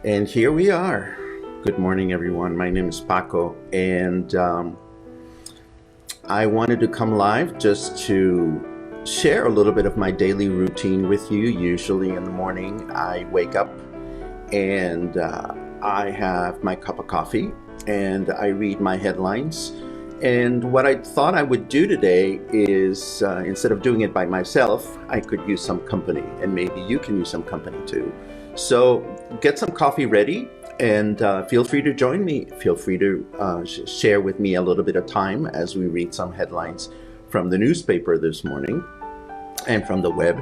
And here we are. Good morning, everyone. My name is Paco, and I wanted to come live just to share a little bit of my daily routine with you. Usually in the morning, I wake up and I have my cup of coffee and I read my headlines. And what I thought I would do today is instead of doing it by myself, I could use some company, and maybe you can use some company too. So get some coffee ready and feel free to join me. Feel free to share with me a little bit of time as we read some headlines from the newspaper this morning and from the web.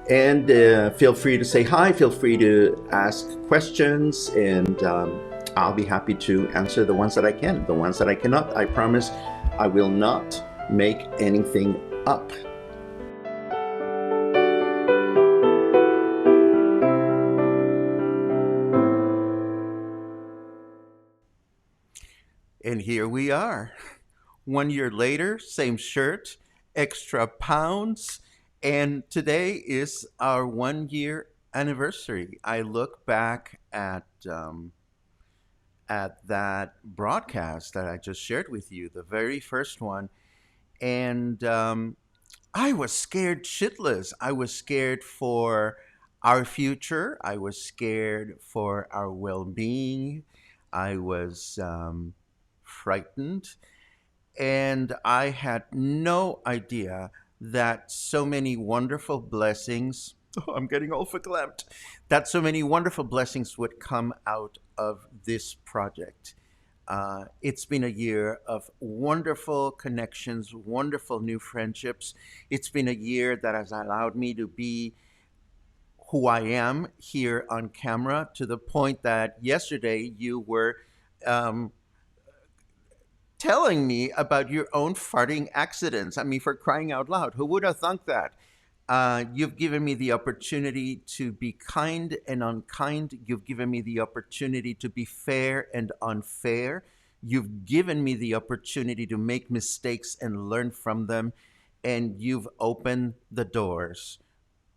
And feel free to say hi, feel free to ask questions, and I'll be happy to answer the ones that I can. The ones that I cannot, I promise I will not make anything up. And here we are. 1 year later, same shirt, extra pounds, and today is our 1 year anniversary. I look back at that broadcast that I just shared with you, the very first one, and I was scared shitless. I was scared for our future. I was scared for our well-being. I was frightened, and I had no idea that so many wonderful blessings, I'm getting all verklempt, that so many wonderful blessings would come out of this project. It's been a year of wonderful connections, wonderful new friendships. It's been a year that has allowed me to be who I am here on camera, to the point that yesterday you were telling me about your own farting accidents. I mean, for crying out loud, who would have thunk that? You've given me the opportunity to be kind and unkind. You've given me the opportunity to be fair and unfair. You've given me the opportunity to make mistakes and learn from them. And you've opened the doors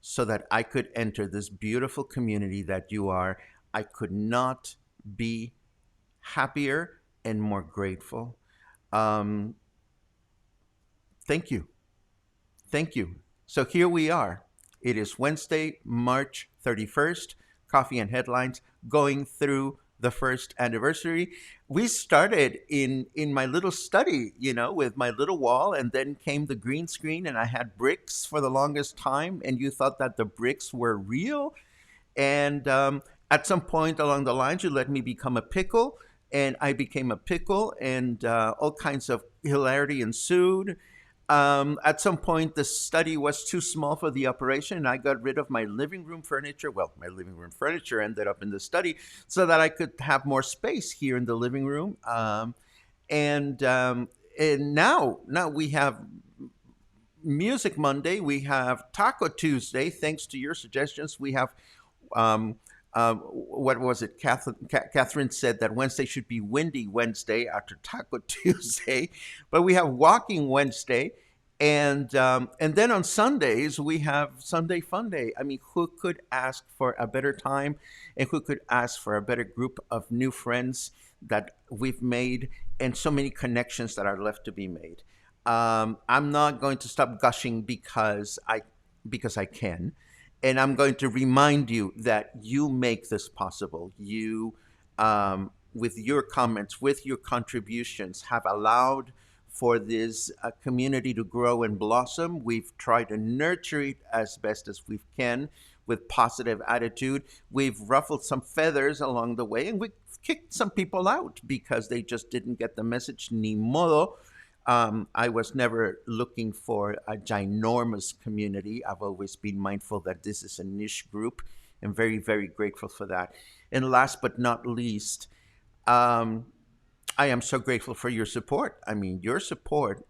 so that I could enter this beautiful community that you are. I could not be happier and more grateful. Thank you. Thank you. So here we are. It is Wednesday, March 31st, Coffee and Headlines, going through the first anniversary. We started in my little study, with my little wall, and then came the green screen, and I had bricks for the longest time, and you thought that the bricks were real. And at some point along the lines, you let me become a pickle, and I became a pickle, and all kinds of hilarity ensued. At some point, the study was too small for the operation, and I got rid of my living room furniture. Well, my living room furniture ended up in the study so that I could have more space here in the living room. And now we have Music Monday. We have Taco Tuesday. Thanks to your suggestions, we have what was it? Catherine said that Wednesday should be Windy Wednesday after Taco Tuesday, but we have Walking Wednesday, and then on Sundays we have Sunday Fun Day. I mean, who could ask for a better time, and who could ask for a better group of new friends that we've made, and so many connections that are left to be made. I'm not going to stop gushing because I can. And I'm going to remind you that you make this possible. You, with your comments, with your contributions, have allowed for this community to grow and blossom. We've tried to nurture it as best as we can with positive attitude. We've ruffled some feathers along the way, and we kicked some people out because they just didn't get the message. Ni modo. I was never looking for a ginormous community. I've always been mindful that this is a niche group and very, very grateful for that. And last but not least, um, I am so grateful for your support. I mean, your support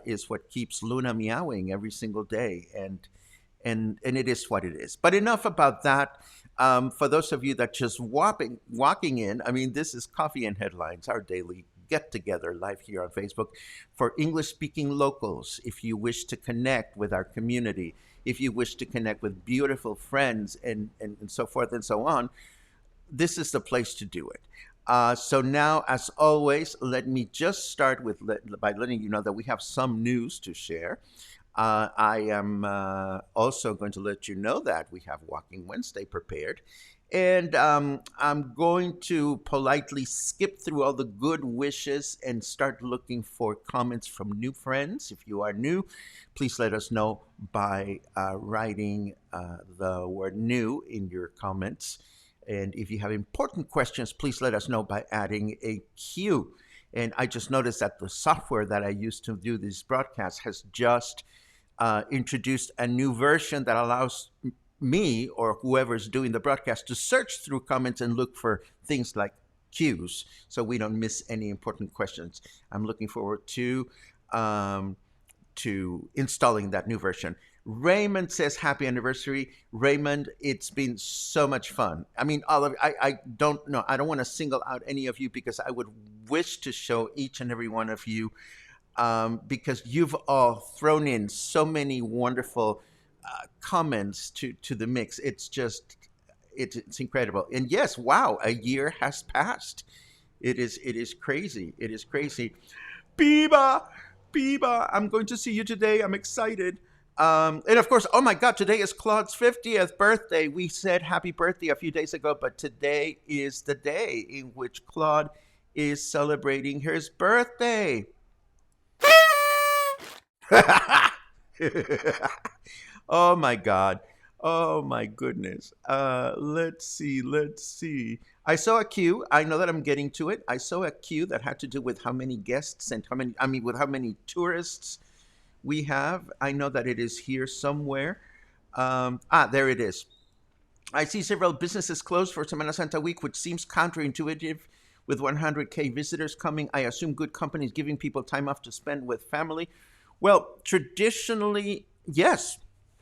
is what keeps Luna meowing every single day. And it is what it is. But enough about that. For those of you that just walking in, I mean, this is Coffee and Headlines, our daily get together live here on Facebook for English speaking locals. If you wish to connect with our community, if you wish to connect with beautiful friends and so forth and so on, this is the place to do it. So now, as always, let me just start with by letting you know that we have some news to share. I am also going to let you know that we have Walking Wednesday prepared. And I'm going to politely skip through all the good wishes and start looking for comments from new friends. If you are new, please let us know by writing the word new in your comments. And if you have important questions, please let us know by adding a Q. And I just noticed that the software that I use to do these broadcasts has just introduced a new version that allows me or whoever's doing the broadcast to search through comments and look for things like cues so we don't miss any important questions. I'm looking forward to installing that new version. Raymond says happy anniversary. Raymond, it's been so much fun. I mean, all of I don't know. I don't want to single out any of you because I would wish to show each and every one of you because you've all thrown in so many wonderful comments to the mix. It's just it's incredible. And yes, wow, a year has passed. It is crazy. It is crazy. Biba, Biba, I'm going to see you today. I'm excited. And of course, oh my God, today is Claude's 50th birthday. We said happy birthday a few days ago, but today is the day in which Claude is celebrating his birthday. Oh my God. Oh my goodness. Let's see. Let's see. I saw a queue. I know that I'm getting to it. I saw a queue that had to do with how many guests and with how many tourists we have. I know that it is here somewhere. There it is. I see several businesses closed for Semana Santa week, which seems counterintuitive. With 100K visitors coming, I assume good companies giving people time off to spend with family. Well, traditionally, yes.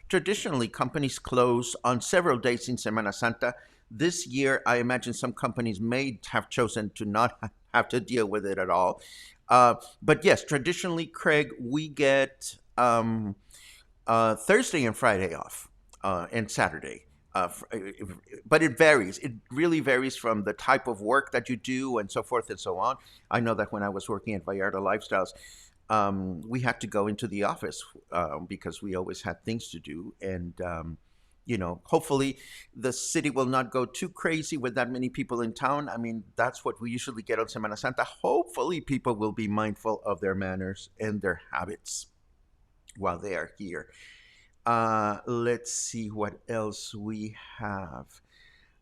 Traditionally, companies close on several days in Semana Santa. This year, I imagine some companies may have chosen to not have to deal with it at all. But yes, traditionally, Craig, we get Thursday and Friday off and Saturday. But it varies. It really varies from the type of work that you do and so forth and so on. I know that when I was working at Vallarta Lifestyles, we had to go into the office because we always had things to do. And, hopefully the city will not go too crazy with that many people in town. I mean, that's what we usually get on Semana Santa. Hopefully people will be mindful of their manners and their habits while they are here. Let's see what else we have.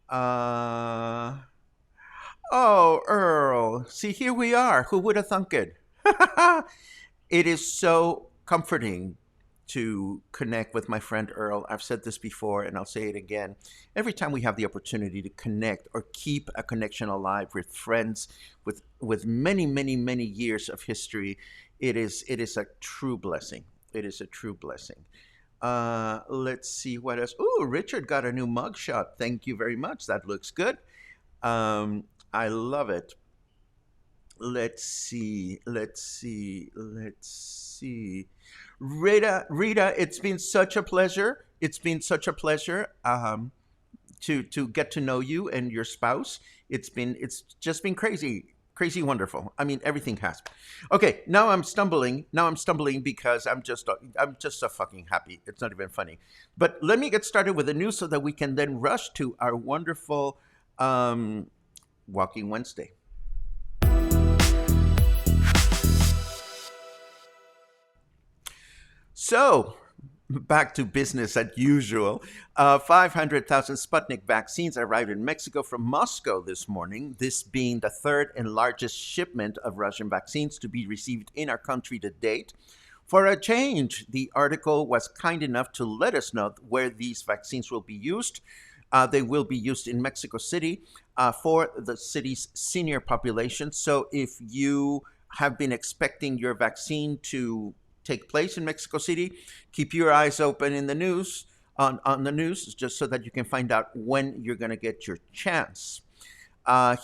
Uh, oh, Earl. See, here we are. Who would have thunk it? It is so comforting to connect with my friend Earl. I've said this before and I'll say it again. Every time we have the opportunity to connect or keep a connection alive with friends with many, many, many years of history, it is a true blessing. It is a true blessing. Let's see what else. Ooh, Richard got a new mugshot. Thank you very much. That looks good. Um, I love it. Let's see. Let's see. Let's see. Rita, it's been such a pleasure. It's been such a pleasure. To get to know you and your spouse. It's just been crazy, crazy wonderful. I mean, everything has. Okay, now I'm stumbling. Now I'm stumbling because I'm just so fucking happy. It's not even funny. But let me get started with the news so that we can then rush to our wonderful um, Walking Wednesday. So, back to business as usual. 500,000 Sputnik vaccines arrived in Mexico from Moscow this morning, this being the third and largest shipment of Russian vaccines to be received in our country to date. For a change, the article was kind enough to let us know where these vaccines will be used. They will be used in Mexico City for the city's senior population. So if you have been expecting your vaccine to take place in Mexico City, keep your eyes open in the news, on the news, just so that you can find out when you're going to get your chance.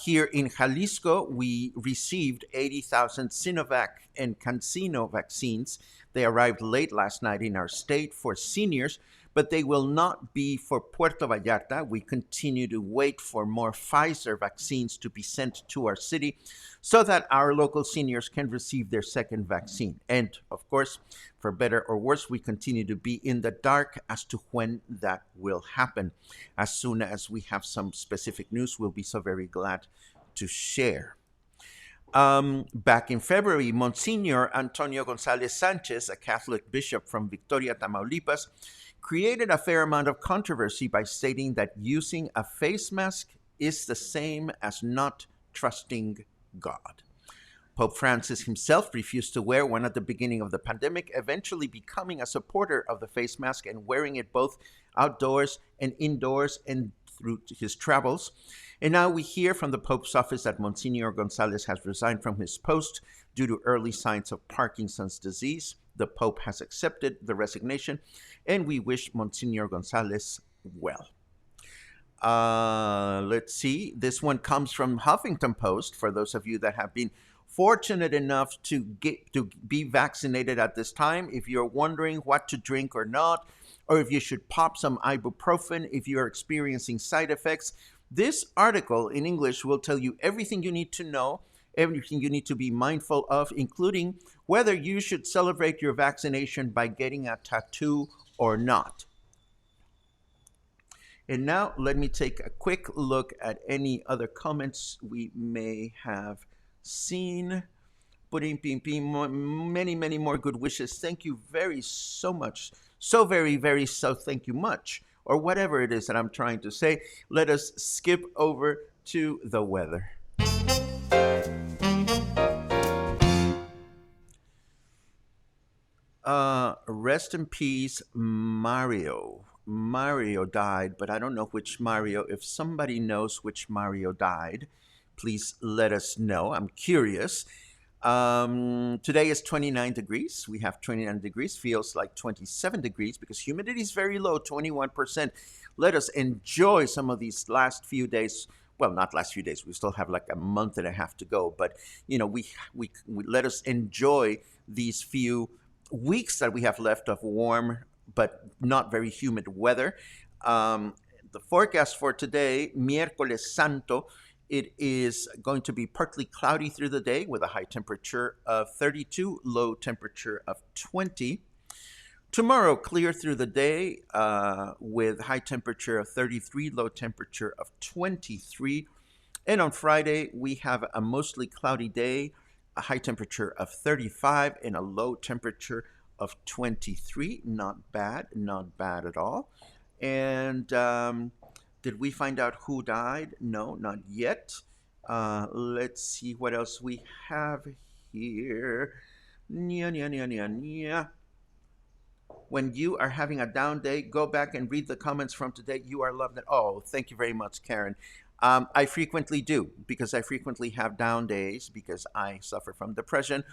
Here in Jalisco, we received 80,000 Sinovac and CanSino vaccines. They arrived late last night in our state for seniors, but they will not be for Puerto Vallarta. We continue to wait for more Pfizer vaccines to be sent to our city so that our local seniors can receive their second vaccine. And of course, for better or worse, we continue to be in the dark as to when that will happen. As soon as we have some specific news, we'll be so very glad to share. Back in February, Monsignor Antonio Gonzalez Sanchez, a Catholic bishop from Victoria, Tamaulipas, created a fair amount of controversy by stating that using a face mask is the same as not trusting God. Pope Francis himself refused to wear one at the beginning of the pandemic, eventually becoming a supporter of the face mask and wearing it both outdoors and indoors and through his travels. And now we hear from the Pope's office that Monsignor Gonzalez has resigned from his post due to early signs of Parkinson's disease. The Pope has accepted the resignation, and we wish Monsignor Gonzalez well. Let's see. This one comes from Huffington Post. For those of you that have been fortunate enough to be vaccinated at this time, if you're wondering what to drink or not, or if you should pop some ibuprofen if you're experiencing side effects, this article in English will tell you everything you need to know, everything you need to be mindful of, including whether you should celebrate your vaccination by getting a tattoo or not. And now let me take a quick look at any other comments we may have seen. Putting many, many more good wishes. Thank you very so much. So very, very so thank you much. Or whatever it is that I'm trying to say. Let us skip over to the weather. Rest in peace, Mario. Mario died, but I don't know which Mario. If somebody knows which Mario died, please let us know. I'm curious. Today is 29 degrees. We have 29 degrees. Feels like 27 degrees because humidity is very low, 21%. Let us enjoy some of these last few days. Well, not last few days. We still have like a month and a half to go. But, you know, we let us enjoy these few weeks that we have left of warm but not very humid weather. The forecast for today, Miércoles Santo, it is going to be partly cloudy through the day with a high temperature of 32, low temperature of 20. Tomorrow, clear through the day with high temperature of 33, low temperature of 23. And on Friday, we have a mostly cloudy day, a high temperature of 35 and a low temperature of 23. Not bad at all. And did we find out who died? No, not yet. Let's see what else we have here. Nya, nya, nya, nya, nya. When you are having a down day, go back and read the comments from today. You are loved. Oh, thank you very much, Karen. I frequently do because I frequently have down days because I suffer from depression,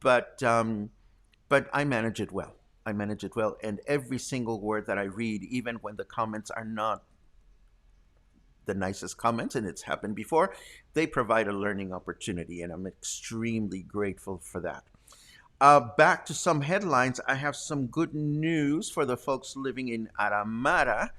but I manage it well. I manage it well. And every single word that I read, even when the comments are not the nicest comments, and it's happened before, they provide a learning opportunity, and I'm extremely grateful for that. Back to some headlines. I have some good news for the folks living in Aramara.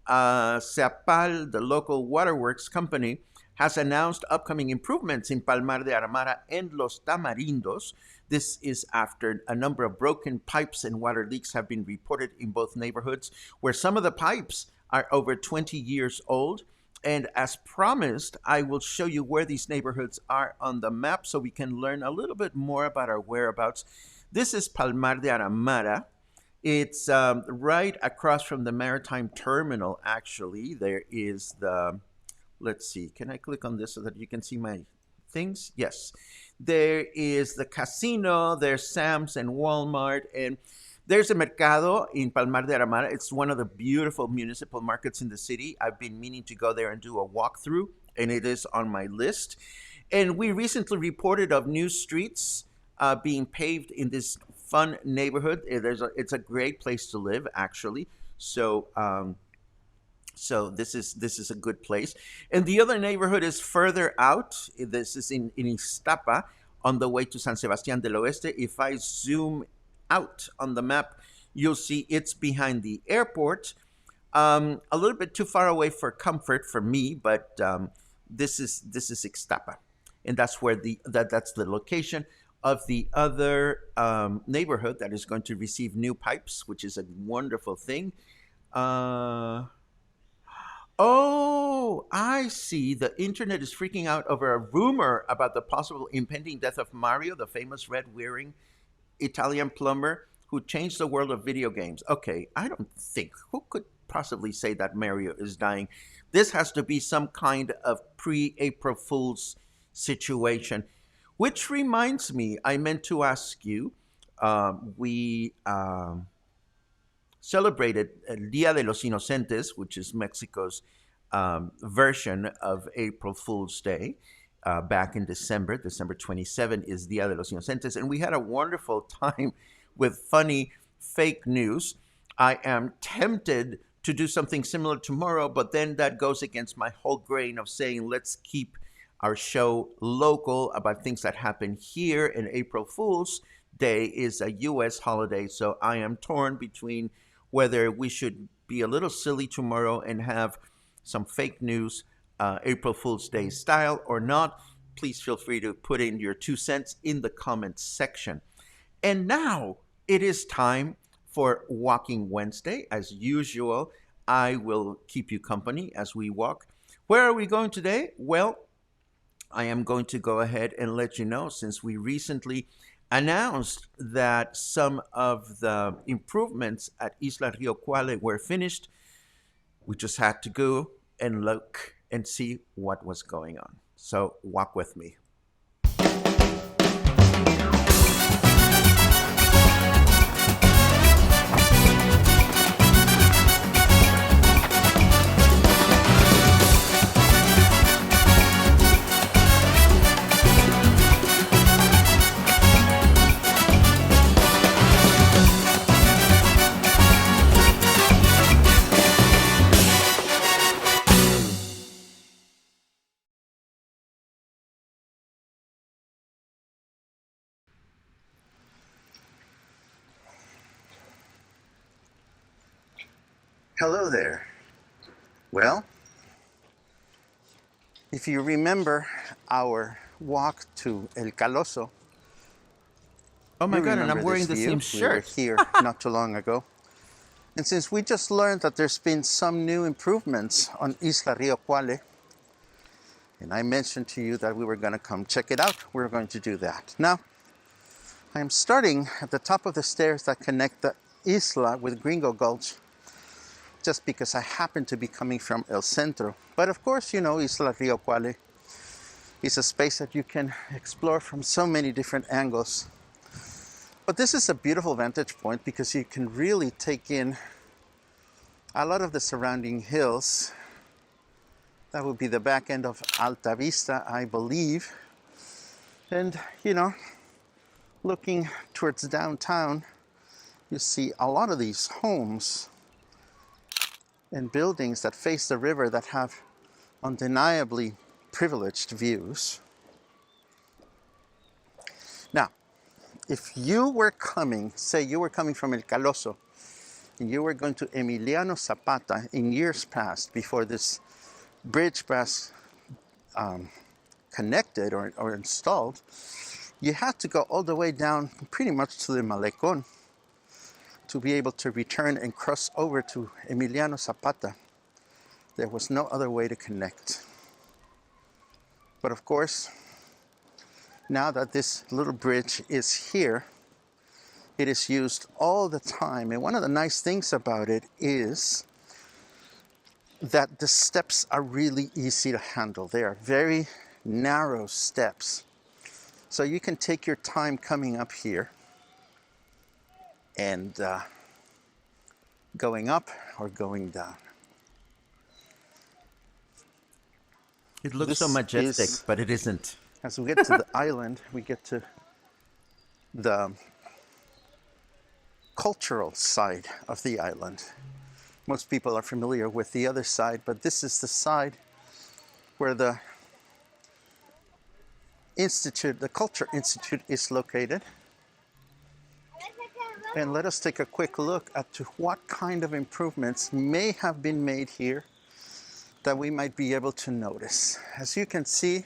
Seapal, the local waterworks company, has announced upcoming improvements in Palmar de Aramara and Los Tamarindos. This is after a number of broken pipes and water leaks have been reported in both neighborhoods, where some of the pipes are over 20 years old. And as promised, I will show you where these neighborhoods are on the map so we can learn a little bit more about our whereabouts. This is Palmar de Aramara. It's right across from the maritime terminal, actually. There is the, let's see, can I click on this so that you can see my things? Yes. There is the casino, there's Sam's and Walmart, and there's a mercado in Palmar de Aramara. It's one of the beautiful municipal markets in the city. I've been meaning to go there and do a walkthrough, and it is on my list. And we recently reported of new streets being paved in this fun neighborhood. It's a great place to live, actually. So this is a good place. And the other neighborhood is further out. This is in Iztapa, on the way to San Sebastián del Oeste. If I zoom out on the map, you'll see it's behind the airport. A little bit too far away for comfort for me, but this is Ixtapa, and that's where that's the location of the other neighborhood that is going to receive new pipes, which is a wonderful thing. Oh, I see. The internet is freaking out over a rumor about the possible impending death of Mario, the famous red-wearing Italian plumber who changed the world of video games. Okay, I don't think, who could possibly say that Mario is dying? This has to be some kind of pre-April Fool's situation. Which reminds me, I meant to ask you, we celebrated El Día de los Inocentes, which is Mexico's version of April Fool's Day. Back in December 27 is Dia de los Inocentes, and we had a wonderful time with funny fake news. I am tempted to do something similar tomorrow, but then that goes against my whole grain of saying let's keep our show local about things that happen here, and April Fool's Day is a U.S. holiday, so I am torn between whether we should be a little silly tomorrow and have some fake news April Fool's Day style or not. Please feel free to put in your 2 cents in the comments section. And now it is time for Walking Wednesday. As usual, I will keep you company as we walk. Where are we going today? Well, I am going to go ahead and let you know, since we recently announced that some of the improvements at Isla Rio Cuale were finished. We just had to go and look and see what was going on. So walk with me. Hello there. Well, if you remember our walk to El Caloso, oh my God, and I'm wearing the same shirt. We were here not too long ago. And since we just learned that there's been some new improvements on Isla Rio Cuale, and I mentioned to you that we were going to come check it out, we're going to do that. Now, I'm starting at the top of the stairs that connect the Isla with Gringo Gulch, just because I happen to be coming from El Centro. But of course, you know, Isla Rio Cuale is a space that you can explore from so many different angles. But this is a beautiful vantage point because you can really take in a lot of the surrounding hills. That would be the back end of Alta Vista, I believe. And, you know, looking towards downtown, you see a lot of these homes and buildings that face the river that have undeniably privileged views. Now, if you were coming, say you were coming from El Caloso, and you were going to Emiliano Zapata in years past, before this bridge was connected or installed, you had to go all the way down pretty much to the Malecón to be able to return and cross over to Emiliano Zapata. There was no other way to connect. But of course, now that this little bridge is here, it is used all the time. And one of the nice things about it is that the steps are really easy to handle. They are very narrow steps. So you can take your time coming up here and going up or going down. It looks so majestic, but it isn't. As we get to the island, we get to the cultural side of the island. Most people are familiar with the other side, but this is the side where the Institute, the Culture Institute, is located. And let us take a quick look at to what kind of improvements may have been made here that we might be able to notice. As you can see,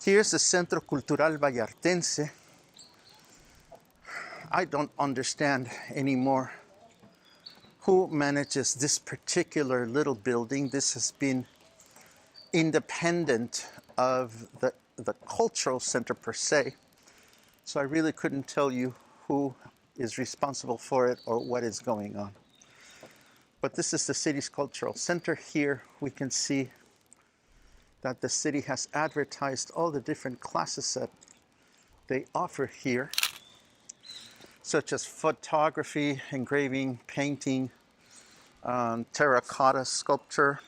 here's the Centro Cultural Vallartense. I don't understand anymore who manages this particular little building. This has been independent of the cultural center per se. So I really couldn't tell you who is responsible for it or what is going on. But this is the city's cultural center. Here we can see that the city has advertised all the different classes that they offer here, such as photography, engraving, painting, terracotta sculpture,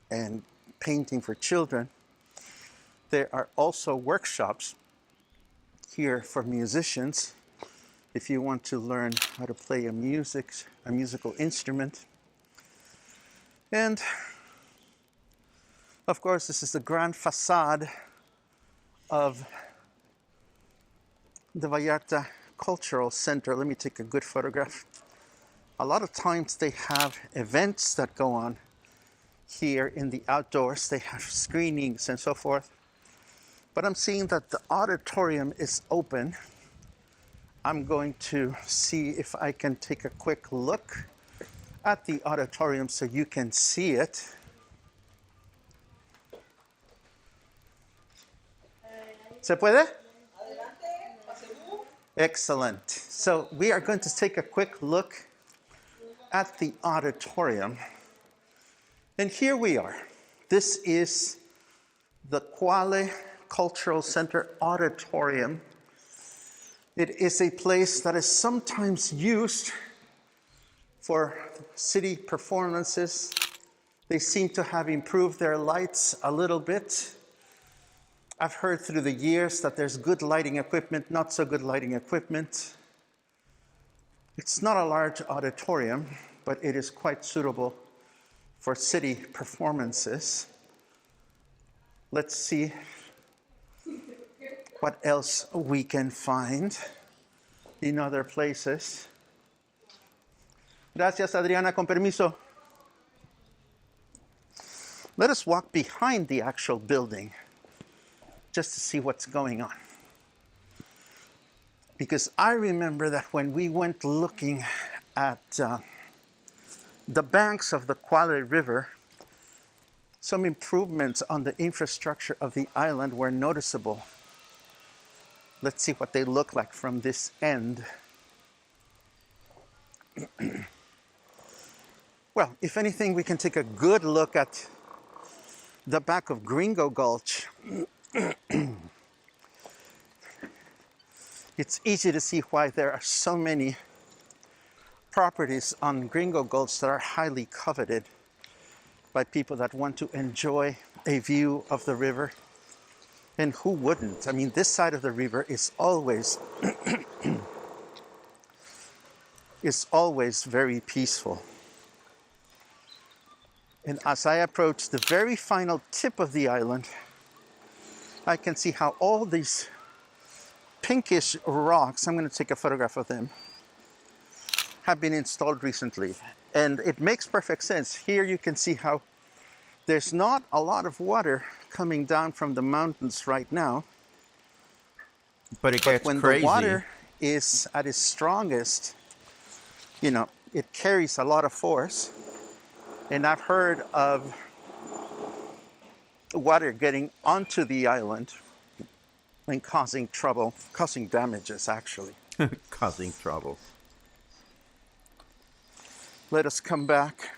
and painting for children. There are also workshops here for musicians if you want to learn how to play a musical instrument. And of course, this is the grand facade of the Vallarta Cultural Center. Let me take a good photograph. A lot of times they have events that go on here in the outdoors. They have screenings and so forth. But I'm seeing that the auditorium is open. I'm going to see if I can take a quick look at the auditorium so you can see it. ¿Se puede? Excellent. So we are going to take a quick look at the auditorium. And here we are. This is the Cuale Cultural Center Auditorium. It is a place that is sometimes used for city performances. They seem to have improved their lights a little bit. I've heard through the years that there's good lighting equipment, not so good lighting equipment. It's not a large auditorium, but it is quite suitable for city performances. Let's see what else we can find in other places. Gracias, Adriana, con permiso. Let us walk behind the actual building just to see what's going on. Because I remember that when we went looking at the banks of the Cuale River, some improvements on the infrastructure of the island were noticeable. Let's see what they look like from this end. Well, if anything, we can take a good look at the back of Gringo Gulch. It's easy to see why there are so many properties on Gringo Gulch that are highly coveted by people that want to enjoy a view of the river. And who wouldn't? I mean, this side of the river is always is always very peaceful. And as I approach the very final tip of the island, I can see how all these pinkish rocks, I'm going to take a photograph of them, have been installed recently. And it makes perfect sense. Here you can see how there's not a lot of water coming down from the mountains right now. But it But gets when crazy. the water is at its strongest, you know, it carries a lot of force. And I've heard of water getting onto the island and causing trouble, causing damages actually. Causing trouble. Let us come back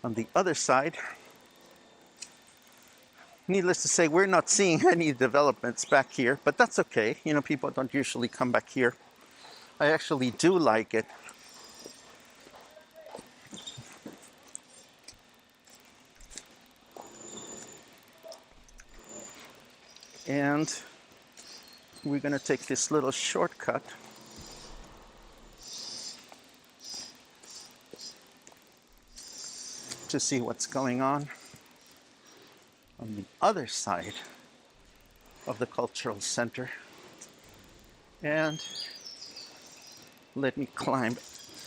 on the other side. Needless to say, we're not seeing any developments back here, but that's okay. You know, people don't usually come back here. I actually do like it. And we're going to take this little shortcut to see what's going on the other side of the cultural center. And let me climb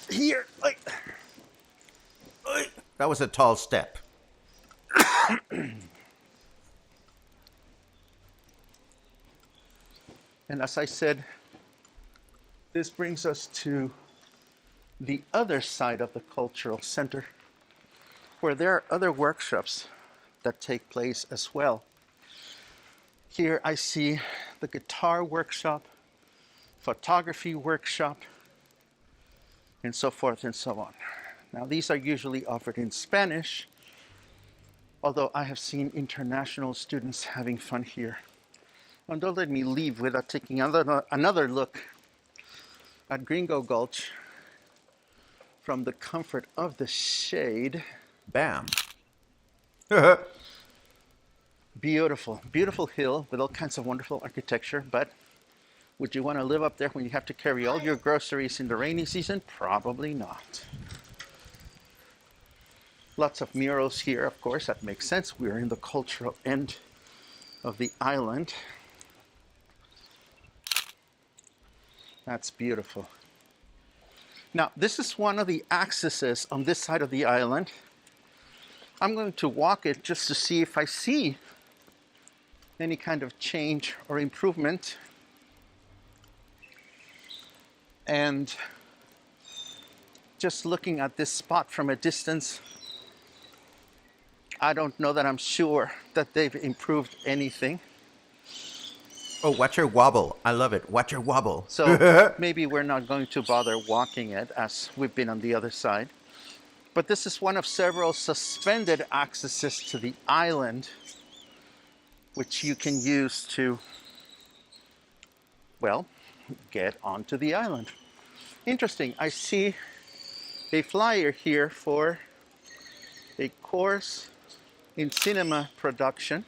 here. That was a tall step. And as I said, this brings us to the other side of the cultural center, where there are other workshops that take place as well. Here I see the guitar workshop, photography workshop, and so forth and so on. Now these are usually offered in Spanish, although I have seen international students having fun here. And don't let me leave without taking another look at Gringo Gulch from the comfort of the shade. Bam. Beautiful, beautiful hill with all kinds of wonderful architecture, but would you want to live up there when you have to carry all your groceries in the rainy season? Probably not. Lots of murals here, of course, that makes sense. We're in the cultural end of the island. That's beautiful. Now, this is one of the accesses on this side of the island. I'm going to walk it just to see if I see any kind of change or improvement. And just looking at this spot from a distance, I don't know that I'm sure that they've improved anything. Oh, watch her wobble. I love it. Watch her wobble. So maybe we're not going to bother walking it as we've been on the other side. But this is one of several suspended accesses to the island, which you can use to, well, get onto the island. Interesting. I see a flyer here for a course in cinema production.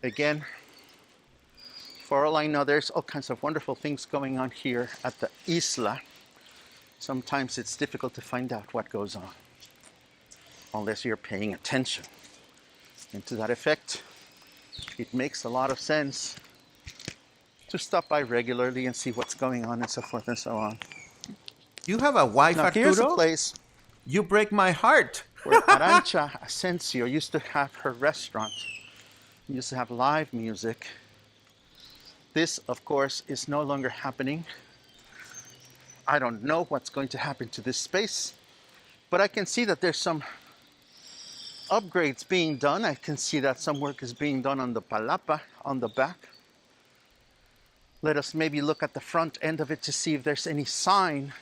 Again, for all I know, there's all kinds of wonderful things going on here at the Isla. Sometimes it's difficult to find out what goes on unless you're paying attention. And to that effect, it makes a lot of sense to stop by regularly and see what's going on and so forth and so on. You have a wife, Now here's a Arturo? place You break my heart. where Arantxa Asensio used to have her restaurant. Used to have live music. This, of course, is no longer happening. I don't know what's going to happen to this space, but I can see that there's some upgrades being done. I can see that some work is being done on the palapa on the back. Let us maybe look at the front end of it to see if there's any sign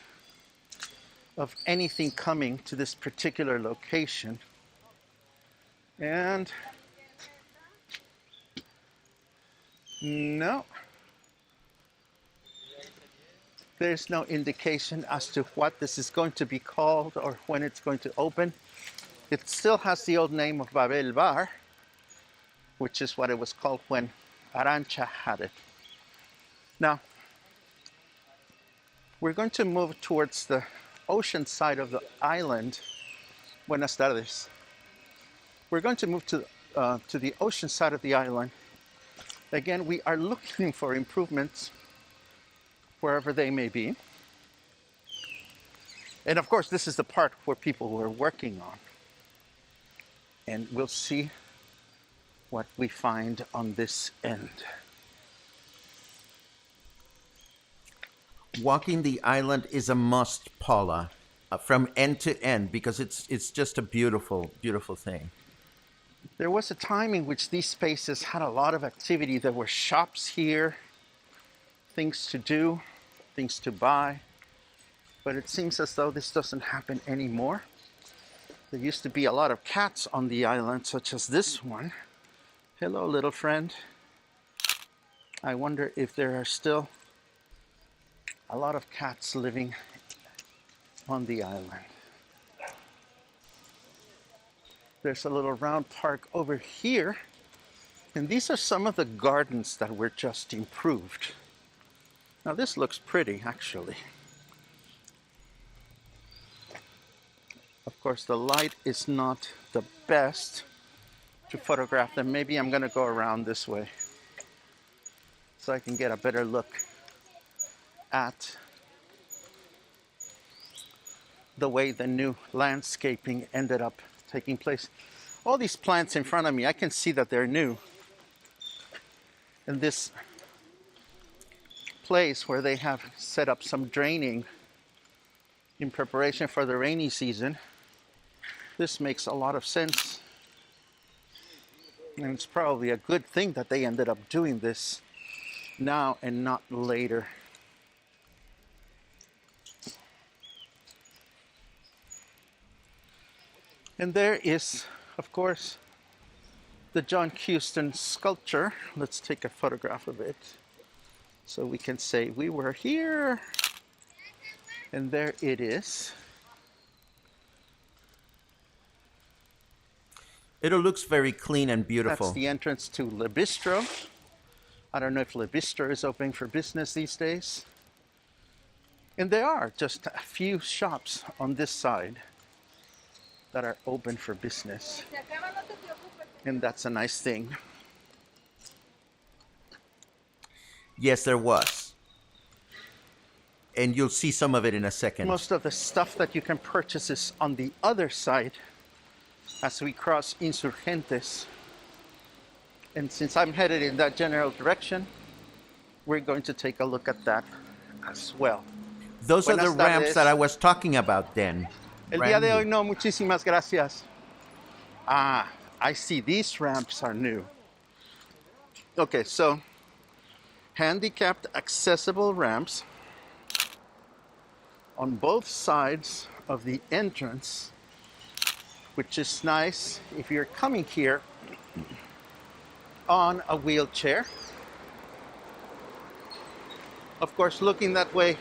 of anything coming to this particular location. And no, there's no indication as to what this is going to be called or when it's going to open. It still has the old name of Babel Bar, which is what it was called when Arantxa had it. Now, We're going to move towards the ocean side of the island. Buenas tardes. We're going to move to the ocean side of the island. Again, we are looking for improvements wherever they may be. And of course, this is the part where people were working on. And we'll see what we find on this end. Walking the island is a must, Paula, from end to end, because it's just a beautiful, beautiful thing. There was a time in which these spaces had a lot of activity. There were shops here, things to do, things to buy. But it seems as though this doesn't happen anymore. There used to be a lot of cats on the island, such as this one. Hello, little friend. I wonder if there are still a lot of cats living on the island. There's a little round park over here. And these are some of the gardens that were just improved. Now this looks pretty, actually. Of course, the light is not the best to photograph them. Maybe I'm gonna go around this way so I can get a better look at the way the new landscaping ended up taking place. All these plants in front of me, I can see that they're new. And this place where they have set up some draining in preparation for the rainy season, this makes a lot of sense. And it's probably a good thing that they ended up doing this now and not later. And there is, of course, the John Huston sculpture. Let's take a photograph of it so we can say we were here. And there it is. It looks very clean and beautiful. That's the entrance to Le Bistro. I don't know if Le Bistro is open for business these days. And there are just a few shops on this side that are open for business. And that's a nice thing. Yes, there was. And you'll see some of it in a second. Most of the stuff that you can purchase is on the other side as we cross Insurgentes. And since I'm headed in that general direction, we're going to take a look at that as well. Those are the Buenas ramps tardes. that I was talking about then. El día de hoy no, muchísimas gracias. Ah, I see these ramps are new. Okay, so handicapped accessible ramps on both sides of the entrance, which is nice if you're coming here on a wheelchair. Of course, looking that way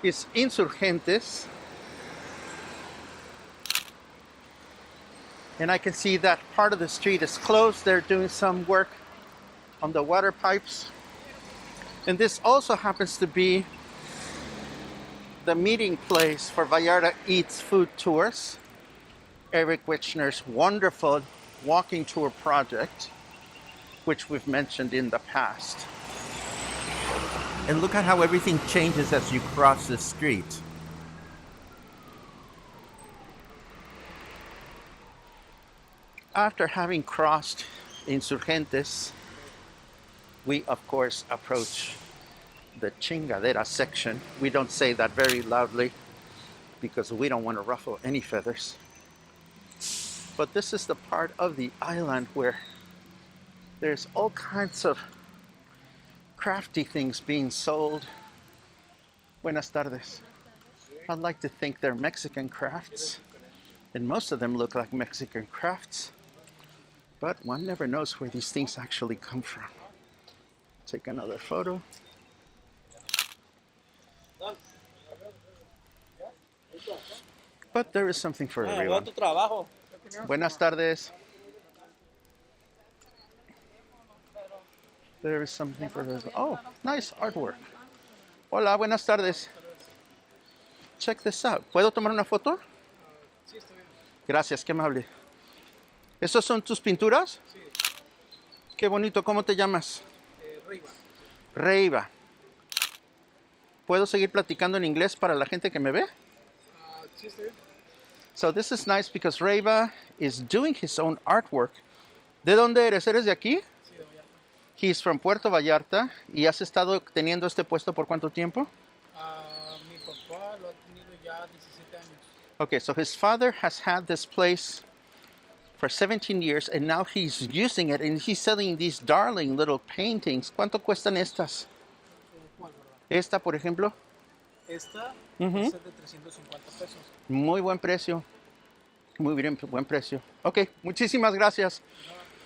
is Insurgentes. And I can see that part of the street is closed. They're doing some work on the water pipes. And this also happens to be the meeting place for Vallarta Eats food tours. Eric Wichner's wonderful walking tour project, which we've mentioned in the past. And look at how everything changes as you cross the street. After having crossed Insurgentes, we of course approach the Chingadera section. We don't say that very loudly because we don't want to ruffle any feathers. But this is the part of the island where there's all kinds of crafty things being sold. Buenas tardes. I'd like to think they're Mexican crafts, and most of them look like Mexican crafts. But one never knows where these things actually come from. Take another photo. But there is something for everyone. Buenas tardes. There is something for everyone. Oh, nice artwork. Hola, buenas tardes. check this out. ¿Puedo tomar una foto? Sí, está bien. Gracias, qué amable. ¿Esas son tus pinturas? Sí, Qué bonito. ¿Cómo te llamas? Reiva. Reiva. ¿Puedo seguir platicando en inglés para la gente que me ve? Sí, está bien. So this is nice because Reiva is doing his own artwork. ¿De dónde eres? ¿Eres de aquí? Sí, de Vallarta. He's from Puerto Vallarta. ¿Y has estado teniendo este puesto por cuánto tiempo? Mi papá lo ha tenido ya 17 años. Okay, so his father has had this place for 17 years and now he's using it and he's selling these darling little paintings. ¿Cuánto cuestan estas? ¿Cuál, verdad? Esta, por ejemplo, Esta Ujú. es de 350 pesos. muy buen precio. Muy bien, buen precio. Ok, muchísimas gracias.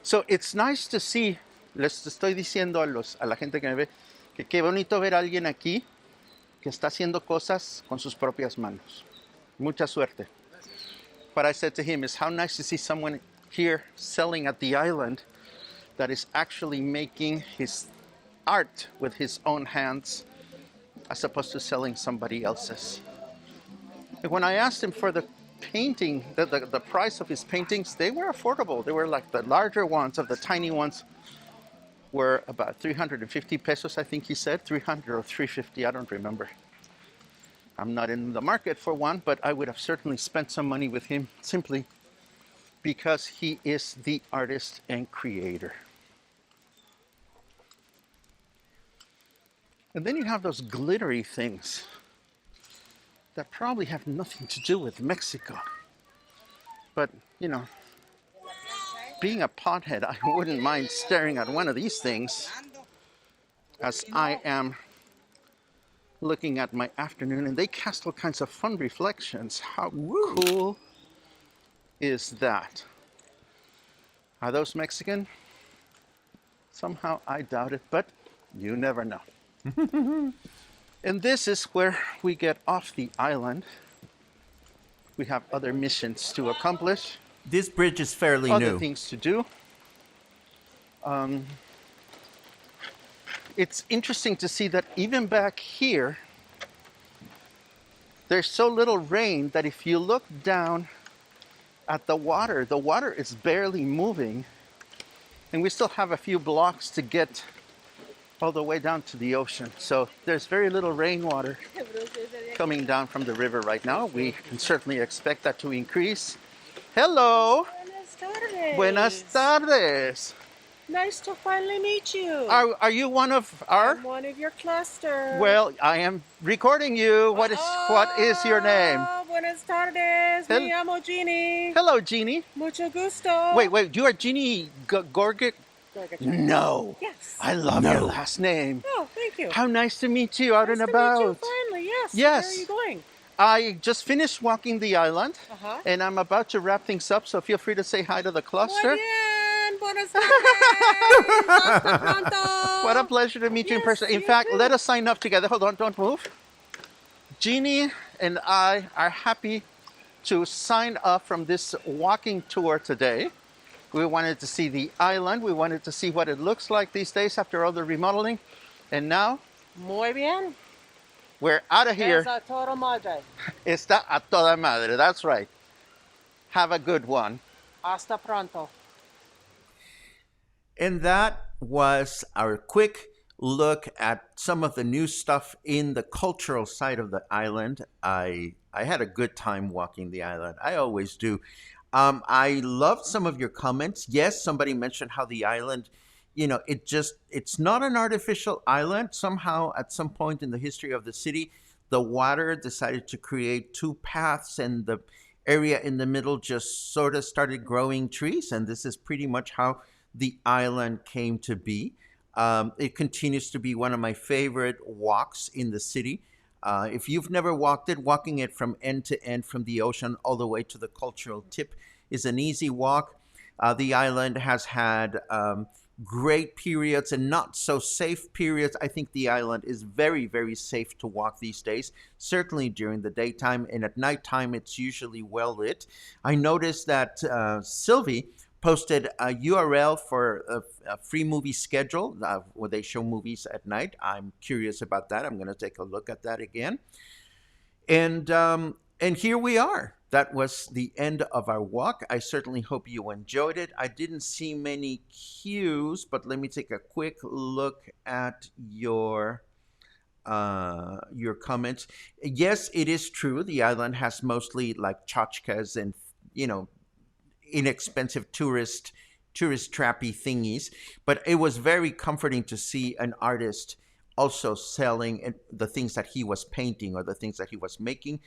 So it's nice to see, les estoy diciendo a la gente que me ve, que qué bonito ver a alguien aquí que está haciendo cosas con sus propias manos. Mucha suerte. What I said to him is how nice to see someone here selling at the island that is actually making his art with his own hands as opposed to selling somebody else's. And when I asked him for the painting, the price of his paintings, they were affordable. They were like the larger ones, of the tiny ones were about 350 pesos, I think he said, 300 or 350, I don't remember. I'm not in the market for one, but I would have certainly spent some money with him simply because he is the artist and creator. And then you have those glittery things that probably have nothing to do with Mexico. But, you know, being a pothead, I wouldn't mind staring at one of these things as I am looking at my afternoon, and they cast all kinds of fun reflections. How cool is that? Are those Mexican? Somehow I doubt it, but you never know. And this is where we get off the island. We have other missions to accomplish, This bridge is fairly other new. things to do. It's interesting to see that even back here, there's so little rain that if you look down at the water is barely moving. And we still have a few blocks to get all the way down to the ocean. So there's very little rainwater coming down from the river right now. We can certainly expect that to increase. Hello. Buenas tardes. Buenas tardes. Nice to finally meet you. Are you one of our? I'm one of your cluster. Well, I am recording you. What is your name? Buenas tardes. Me llamo Jeannie. Hello, Jeannie. Mucho gusto. Wait, you are Jeannie Gorget? No. Yes. I love your last name. Oh, thank you. How nice to meet you out nice and to about. meet you finally. Yes. Yes. Where are you going? I just finished walking the island, Uh-huh. and I'm about to wrap things up, so feel free to say hi to the Muy cluster. bien. Buenas tardes. Hasta pronto. What a pleasure to meet you in Yes, person. In you fact, too. let us sign up together. Hold on, don't move. Jeannie and I are happy to sign up from this walking tour today. We wanted to see the island. We wanted to see what it looks like these days after all the remodeling. And now Muy bien. we're out of here. Es a toda madre. Está a toda madre. That's right. Have a good one. Hasta pronto. And that was our quick look at some of the new stuff in the cultural side of the island. I had a good time walking the island. I always do. I loved some of your comments. Yes, somebody mentioned how the island, it's not an artificial island. Somehow, at some point in the history of the city, the water decided to create two paths, and the area in the middle just sort of started growing trees. And this is pretty much how the island came to be. It continues to be one of my favorite walks in the city. If you've never walked it, walking it from end to end, from the ocean all the way to the cultural tip, is an easy walk. The island has had great periods and not so safe periods. I think the island is very, very safe to walk these days, certainly during the daytime, and at nighttime it's usually well lit. I noticed that Sylvie posted a URL for a free movie schedule where they show movies at night. I'm curious about that. I'm going to take a look at that again. And here we are. That was the end of our walk. I certainly hope you enjoyed it. I didn't see many cues, but let me take a quick look at your comments. Yes, it is true. The island has mostly like tchotchkes and you know inexpensive tourist trappy thingies, but it was very comforting to see an artist also selling the things that he was painting or the things that he was making.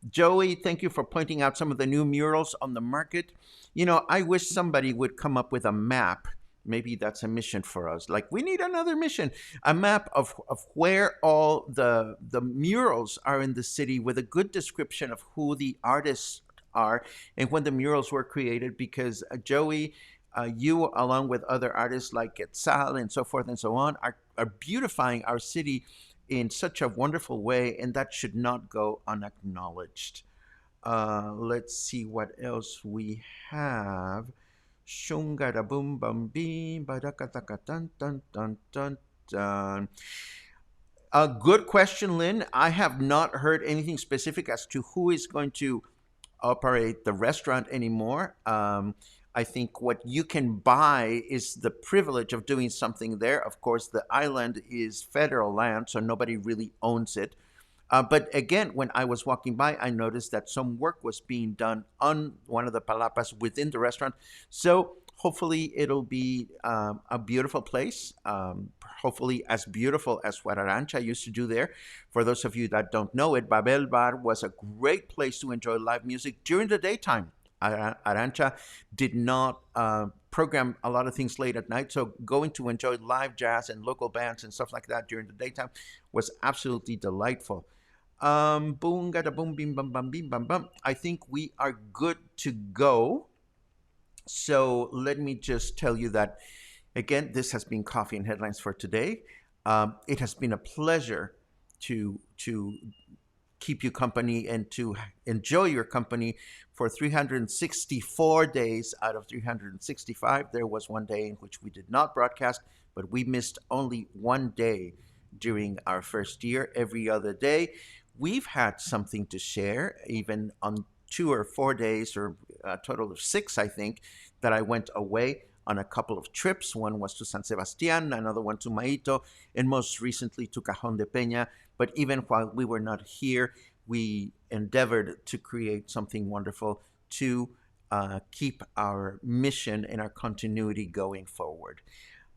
Joey, thank you for pointing out some of the new murals on the market. I wish somebody would come up with a map. Maybe that's a mission for us. Like, we need another mission, a map of where all the murals are in the city with a good description of who the artists are and when the murals were created. Because Joey, you, along with other artists like Quetzal and so forth and so on, are beautifying our city in such a wonderful way, and that should not go unacknowledged. Let's see what else we have. Shungara boom bum bee badakataka dun dun dun dun dun. A good question, Lynn. I have not heard anything specific as to who is going to operate the restaurant anymore. I think what you can buy is the privilege of doing something there. Of course, the island is federal land, so nobody really owns it. But again, when I was walking by, I noticed that some work was being done on one of the palapas within the restaurant. So hopefully it'll be a beautiful place. Hopefully as beautiful as what Arancha used to do there. For those of you that don't know it, Babel Bar was a great place to enjoy live music during the daytime. Arancha did not program a lot of things late at night, so going to enjoy live jazz and local bands and stuff like that during the daytime was absolutely delightful. Boom, gada boom, bim, bam, bam, bim, bam, bam. I think we are good to go. So let me just tell you that, again, this has been Coffee and Headlines for today. It has been a pleasure to keep you company and to enjoy your company for 364 days out of 365. There was one day in which we did not broadcast, but we missed only one day during our first year. Every other day, we've had something to share, even on 2 or 4 days, or a total of 6, I think, that I went away on a couple of trips. One was to San Sebastian, another one to Maito, and most recently to Cajon de Peña. But even while we were not here, we endeavored to create something wonderful to keep our mission and our continuity going forward.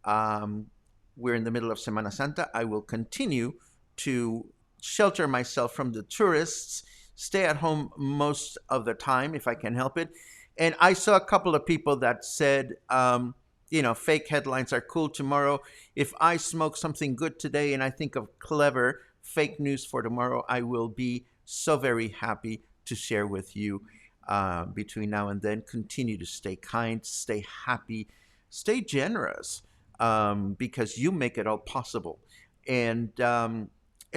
We're in the middle of Semana Santa. I will continue to shelter myself from the tourists, stay at home most of the time if I can help it. And I saw a couple of people that said, fake headlines are cool tomorrow. If I smoke something good today and I think of clever fake news for tomorrow, I will be so very happy to share with you between now and then. Continue to stay kind, stay happy, stay generous, because you make it all possible. And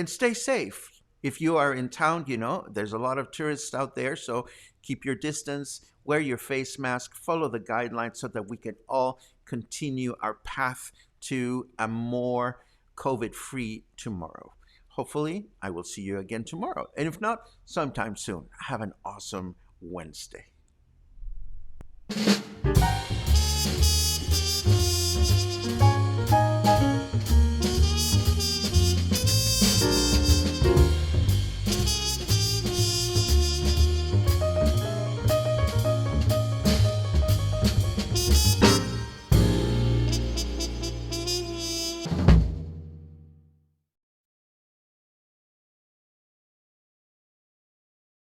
stay safe. If you are in town, there's a lot of tourists out there, so keep your distance, wear your face mask, follow the guidelines so that we can all continue our path to a more COVID-free tomorrow. Hopefully, I will see you again tomorrow. And if not, sometime soon. Have an awesome Wednesday.